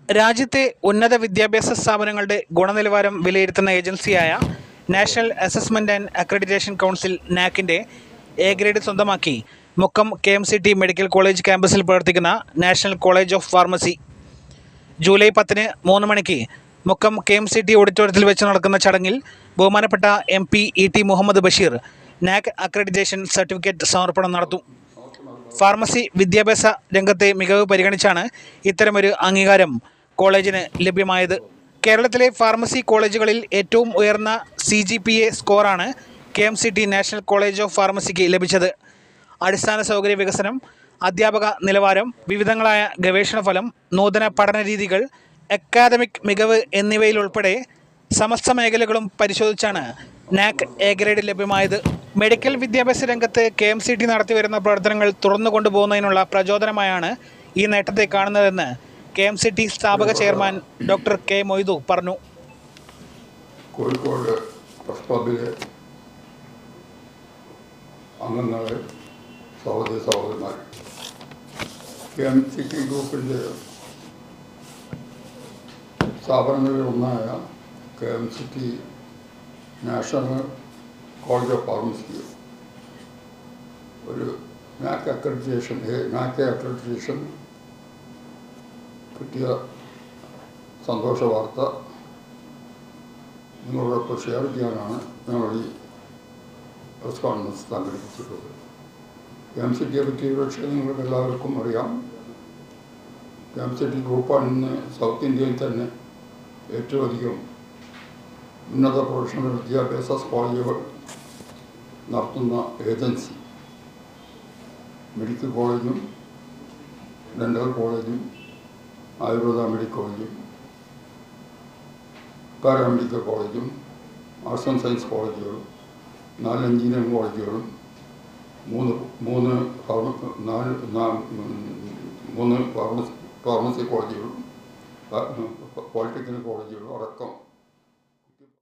രാജ്യത്തെ ഉന്നത വിദ്യാഭ്യാസ സ്ഥാപനങ്ങളുടെ ഗുണനിലവാരം വിലയിരുത്തുന്ന ഏജൻസിയായ National Assessment and Accreditation Council നാക്കിൻ്റെ എ ഗ്രേഡ് സ്വന്തമാക്കി മുക്കം KMCT മെഡിക്കൽ കോളേജ് ക്യാമ്പസിൽ പ്രവർത്തിക്കുന്ന National College of Pharmacy. July 10 3 മണിക്ക് മുക്കം KMCT ഓഡിറ്റോറിയത്തിൽ വെച്ച് നടക്കുന്ന ചടങ്ങിൽ ബഹുമാനപ്പെട്ട MP E.T. Muhammad Basheer NAAC accreditation certificate സമർപ്പണം നടത്തും. ഫാർമസി വിദ്യാഭ്യാസ രംഗത്തെ മികവ് പരിഗണിച്ചാണ് ഇത്തരമൊരു അംഗീകാരം കോളേജിന് ലഭ്യമായത്. കേരളത്തിലെ ഫാർമസി കോളേജുകളിൽ ഏറ്റവും ഉയർന്ന CGPA സ്കോറാണ് KMCT നാഷണൽ കോളേജ് ഓഫ് ഫാർമസിക്ക് ലഭിച്ചത്. അടിസ്ഥാന സൗകര്യ വികസനം, അധ്യാപക നിലവാരം, വിവിധങ്ങളായ ഗവേഷണ ഫലം, നൂതന പഠന രീതികൾ, അക്കാദമിക് മികവ് എന്നിവയിലുൾപ്പെടെ സമസ്ത മേഖലകളും പരിശോധിച്ചാണ് നാക് എ ഗ്രേഡ് ലഭ്യമായത്. മെഡിക്കൽ വിദ്യാഭ്യാസ രംഗത്ത് KMCT നടത്തിവരുന്ന പ്രവർത്തനങ്ങൾ തുറന്നു കൊണ്ടുപോകുന്നതിനുള്ള പ്രചോദനമായാണ് ഈ നേട്ടത്തെ കാണുന്നതെന്ന് KMCT സ്ഥാപക ചെയർമാൻ ഡോക്ടർ K. മൊയ്തു പറഞ്ഞു. കോഴിക്കോട് പ്രസ് ക്ലബിലെ അംഗങ്ങളെ, സഹോദരി സഹോദരന്മാർ, KMCT ഗ്രൂപ്പിൻ്റെ സ്ഥാപനങ്ങളിൽ ഒന്നായ KMCT National College of pharmacy ഒരു നാക് അക്രഡിറ്റേഷൻ കിട്ടിയ സന്തോഷ വാർത്ത നിങ്ങളോടൊപ്പം ഷെയർ ചെയ്യാനാണ് ഞങ്ങൾ ഈ പ്രസ് കോൺഫറൻസ് സംഘടിപ്പിച്ചിട്ടുള്ളത്. KMCTയെ പറ്റി പക്ഷേ നിങ്ങൾക്ക് എല്ലാവർക്കും അറിയാം. KMCT ഗ്രൂപ്പാണ് ഇന്ന് സൗത്ത് ഇന്ത്യയിൽ തന്നെ ഏറ്റവും അധികം ഉന്നത പ്രൊഫഷണൽ വിദ്യാഭ്യാസ കോളേജുകൾ നടത്തുന്ന ഏജൻസി. മെഡിക്കൽ കോളേജും ഡെൻ്റൽ കോളേജും ആയുർവേദ മെഡിക്കൽ കോളേജും പാരാമെഡിക്കൽ കോളേജും ആർട്സ് ആൻഡ് സയൻസ് കോളേജുകളും 4 എഞ്ചിനീയറിംഗ് കോളേജുകളും 3 ഫാർമസി കോളേജുകളും പോളിടെക്നിക് കോളേജുകളും അടക്കം